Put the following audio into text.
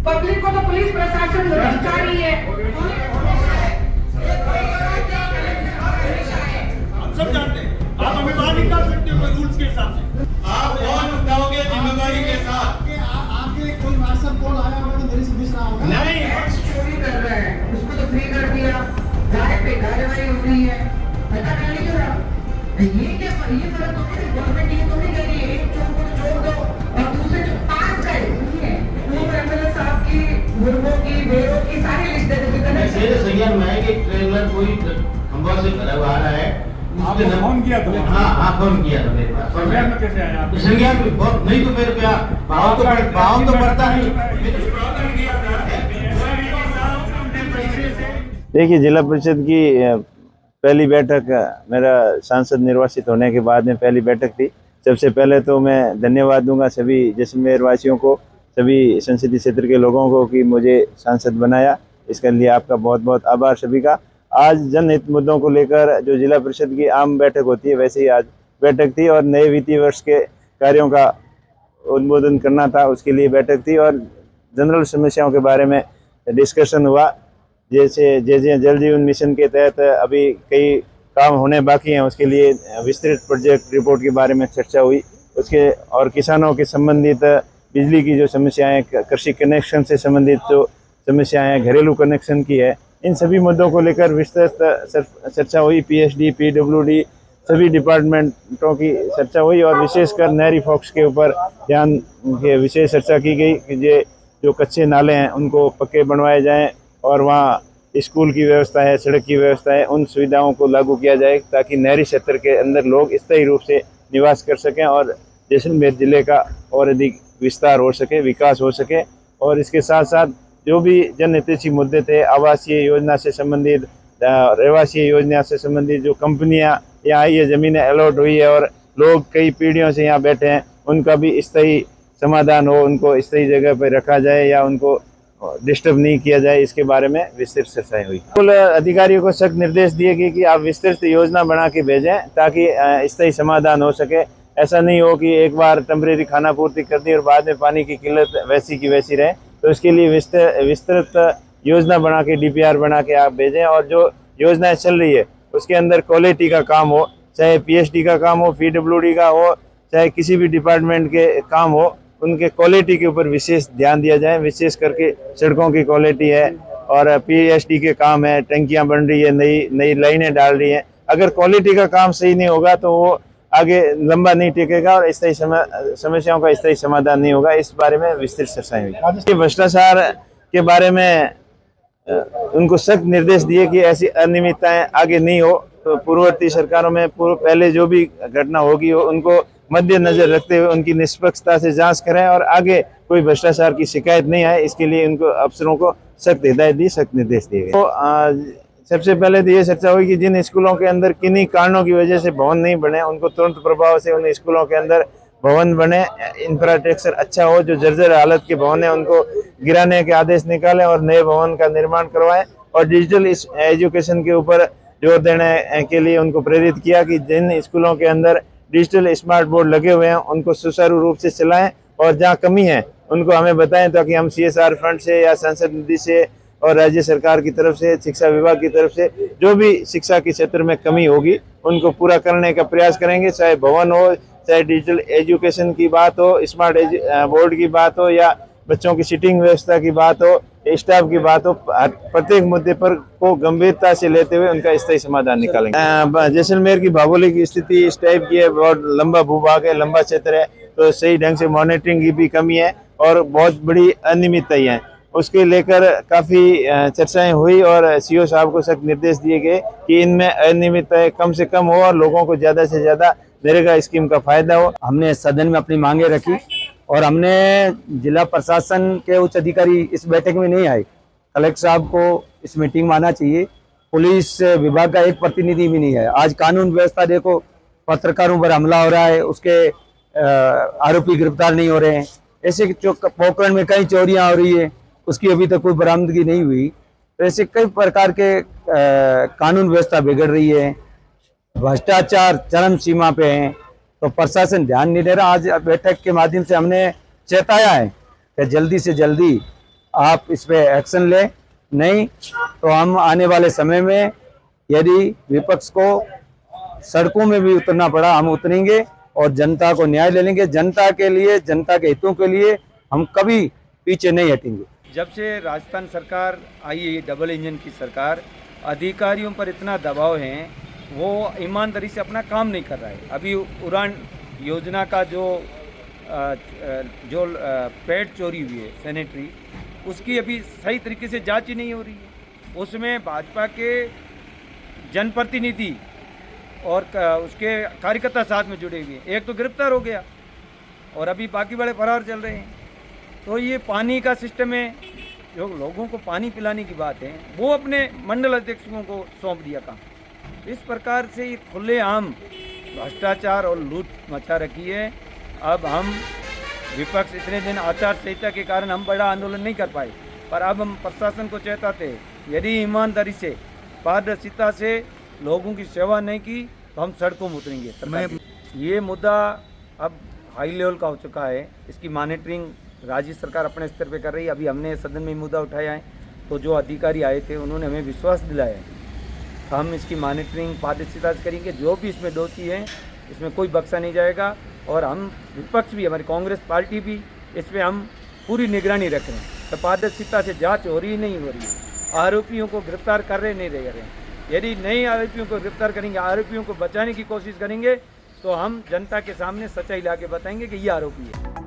Public को तो police प्रशासन अधिकारी है। हम सब जानते हैं, आप हमें बाहर निकाल सकते हो रूल्स के हिसाब से। आप कौन उठाओगे जिम्मेदारी के साथ? आपके कोई व्हाट्सएप कॉल आया होगा तो मेरे से मिस रहा होगा। नहीं, चोरी कर रहे हैं, उसको तो फ्री कर दिया, गाय पे कार्रवाई हो रही है, पता कर लीजिए आप। ये क्या ये फर्क तो नहीं, गवर्नमेंट ये तो नहीं कह रही है एक चोर को छोड़ दो और दूसरे जो पास गए वो एमएलए साहब की मुर्गों की भेड़ों की सारी लिस्ट दे देते मेरे संज्ञान में है कि ट्रेलर कोई खंबा से भरा हुआ आ रहा है। आपने फोन किया था? हाँ फोन किया था मेरे पास। संज्ञान में कैसे आया आप? संज्ञान में नहीं तो मेरे पे भाव तो पड़ता नहीं। देखिए, जिला परिषद की पहली बैठक मेरा सांसद निर्वाचित होने के बाद में पहली बैठक थी। सबसे पहले तो मैं धन्यवाद दूंगा सभी जैसलमेर वासियों को, सभी संसदीय क्षेत्र के लोगों को कि मुझे सांसद बनाया। इसके लिए आपका बहुत बहुत आभार सभी का। आज जनहित मुद्दों को लेकर जो जिला परिषद की आम बैठक होती है वैसे ही आज बैठक थी और नए वित्तीय वर्ष के कार्यों का उद्बोधन करना था, उसके लिए बैठक थी और जनरल समस्याओं के बारे में डिस्कशन हुआ। जैसे जल जीवन मिशन के तहत अभी कई काम होने बाकी हैं, उसके लिए विस्तृत प्रोजेक्ट रिपोर्ट के बारे में चर्चा हुई। उसके और किसानों के संबंधित बिजली की जो समस्याएं, कृषि कनेक्शन से संबंधित जो समस्याएं, घरेलू कनेक्शन की है, इन सभी मुद्दों को लेकर विस्तृत चर्चा हुई। पीएचडी, पीडब्ल्यूडी सभी डिपार्टमेंटों की चर्चा हुई और विशेषकर नहरी फॉक्स के ऊपर ध्यान के विशेष चर्चा की गई कि ये जो कच्चे नाले हैं उनको पक्के बनवाए जाएं और वहाँ स्कूल की व्यवस्था है, सड़क की व्यवस्था है, उन सुविधाओं को लागू किया जाए ताकि नहरी क्षेत्र के अंदर लोग स्थायी रूप से निवास कर सकें और जैसलमेर जिले का और अधिक विस्तार हो सके, विकास हो सके। और इसके साथ साथ जो भी जनहितैषी मुद्दे थे, आवासीय योजना से संबंधित, रहवासी योजना से संबंधित, जो कंपनियां यहाँ आई है, ज़मीनें अलॉट हुई है और लोग कई पीढ़ियों से यहाँ बैठे हैं, उनका भी स्थायी समाधान हो, उनको स्थायी जगह पर रखा जाए या उनको डिस्टर्ब नहीं किया जाए, इसके बारे में विस्तृत चर्चाएं हुई। कुल अधिकारियों को सख्त निर्देश दिए गए कि आप विस्तृत योजना बना के भेजें ताकि स्थायी समाधान हो सके। ऐसा नहीं हो कि एक बार टेम्परेरी खाना पूर्ति कर दी और बाद में पानी की किल्लत वैसी की वैसी रहे। तो इसके लिए विस्तृत योजना बना के, डीपीआर बना के आप भेजें और जो योजनाएं चल रही है उसके अंदर क्वालिटी का काम हो, चाहे पीएचडी का काम हो, पीडब्ल्यूडी का हो, चाहे किसी भी डिपार्टमेंट के काम हो, उनके क्वालिटी के ऊपर विशेष ध्यान दिया जाए। विशेष करके सड़कों की क्वालिटी है और पीएचडी के काम है, टंकियां बन रही है, नई लाइनें डाल रही हैं। अगर क्वालिटी का काम सही नहीं होगा तो वो आगे लंबा नहीं टिकेगा और स्थायी समस्याओं का स्थायी समाधान नहीं होगा। इस बारे में विस्तृत चर्चाएं हुई। भ्रष्टाचार के बारे में उनको सख्त निर्देश दिए कि ऐसी अनियमितताएं आगे नहीं हो। तो पूर्ववर्ती सरकारों में पहले जो भी घटना होगी उनको मद्देनजर रखते हुए उनकी निष्पक्षता से जांच करें और आगे कोई भ्रष्टाचार की शिकायत नहीं आए, इसके लिए उनको अफसरों को सख्त हिदायत दी, सख्त निर्देश दिए गए। तो सबसे पहले तो ये चर्चा हुई कि जिन स्कूलों के अंदर किन्हीं कारणों की वजह से भवन नहीं बने, उनको तुरंत प्रभाव से उन स्कूलों के अंदर भवन बने, इंफ्रास्ट्रक्चर अच्छा हो। जो जर्जर हालत के भवन है उनको गिराने के आदेश निकालें और नए भवन का निर्माण करवाएं और डिजिटल एजुकेशन के ऊपर जोर देने के लिए उनको प्रेरित किया कि जिन स्कूलों के अंदर डिजिटल स्मार्ट बोर्ड लगे हुए हैं उनको सुचारू रूप से चलाएं और जहां कमी है उनको हमें बताएं ताकि हम CSR फंड से या संसद निधि से और राज्य सरकार की तरफ से, शिक्षा विभाग की तरफ से जो भी शिक्षा के क्षेत्र में कमी होगी उनको पूरा करने का प्रयास करेंगे। चाहे भवन हो, चाहे डिजिटल एजुकेशन की बात हो, स्मार्ट बोर्ड की बात हो या बच्चों की सीटिंग व्यवस्था की बात हो, स्टाफ की बात हो, प्रत्येक मुद्दे पर को गंभीरता से लेते हुए उनका स्थायी समाधान निकालेंगे। जैसलमेर की भौगोलिक स्थिति इस टाइप की है, बहुत लंबा भूभाग है, लंबा क्षेत्र है, तो सही ढंग से मॉनिटरिंग की भी कमी है और बहुत बड़ी अनियमितताएं हैं। उसके लेकर काफ़ी चर्चाएं हुई और सीओ साहब को सख्त निर्देश दिए गए कि इनमें अनियमितताएं कम से कम हो और लोगों को ज़्यादा से ज़्यादा नरेगा स्कीम का फायदा हो। हमने सदन में अपनी मांगे रखी और हमने जिला प्रशासन के उच्च अधिकारी इस बैठक में नहीं आए। कलेक्टर साहब को इस मीटिंग में आना चाहिए। पुलिस विभाग का एक प्रतिनिधि भी नहीं है। आज कानून व्यवस्था देखो, पत्रकारों पर हमला हो रहा है, उसके आरोपी गिरफ्तार नहीं हो रहे हैं। ऐसे पोखरण में कई चोरियां हो रही है, उसकी अभी तक कोई बरामदगी नहीं हुई। तो ऐसे कई प्रकार के कानून व्यवस्था बिगड़ रही है, भ्रष्टाचार चरम सीमा पे है, तो प्रशासन ध्यान नहीं दे रहा। आज बैठक के माध्यम से हमने चेताया है कि जल्दी से जल्दी आप इस पे एक्शन लें, नहीं तो हम आने वाले समय में यदि विपक्ष को सड़कों में भी उतरना पड़ा हम उतरेंगे और जनता को न्याय ले लेंगे। जनता के लिए, जनता के हितों के लिए हम कभी पीछे नहीं हटेंगे। जब से राजस्थान सरकार आई है, डबल इंजन की सरकार, अधिकारियों पर इतना दबाव है, वो ईमानदारी से अपना काम नहीं कर रहा है। अभी उड़ान योजना का जो पैड चोरी हुई है सैनिटरी, उसकी अभी सही तरीके से जांच ही नहीं हो रही है। उसमें भाजपा के जनप्रतिनिधि और उसके कार्यकर्ता साथ में जुड़े हुए हैं। एक तो गिरफ्तार हो गया और अभी बाकी बड़े फरार चल रहे हैं। तो ये पानी का सिस्टम है, जो लोगों को पानी पिलाने की बात है, वो अपने मंडल अध्यक्षों को सौंप दिया काम। इस प्रकार से ये खुलेआम भ्रष्टाचार और लूट मचा रखी है। अब हम विपक्ष इतने दिन आचार संहिता के कारण हम बड़ा आंदोलन नहीं कर पाए, पर अब हम प्रशासन को चेताते हैं, यदि ईमानदारी से, पारदर्शिता से लोगों की सेवा नहीं की तो हम सड़कों में उतरेंगे। ये मुद्दा अब हाई लेवल का हो चुका है, इसकी मॉनिटरिंग राज्य सरकार अपने स्तर पे कर रही है। अभी हमने सदन में मुद्दा उठाया है, तो जो अधिकारी आए थे उन्होंने हमें विश्वास दिलाया है, हम इसकी मॉनिटरिंग पारदर्शिता से करेंगे। जो भी इसमें दोषी हैं इसमें कोई बख्शा नहीं जाएगा। और हम विपक्ष भी, हमारी कांग्रेस पार्टी भी, इस पर हम पूरी निगरानी रख रहे हैं। तो पारदर्शिता से जांच हो रही नहीं हो रही है, आरोपियों को गिरफ्तार कर रहे नहीं रह रहे हैं। यदि नए आरोपियों को गिरफ्तार करेंगे, आरोपियों को बचाने की कोशिश करेंगे, तो हम जनता के सामने सच्चाई ला के बताएंगे कि ये आरोपी है।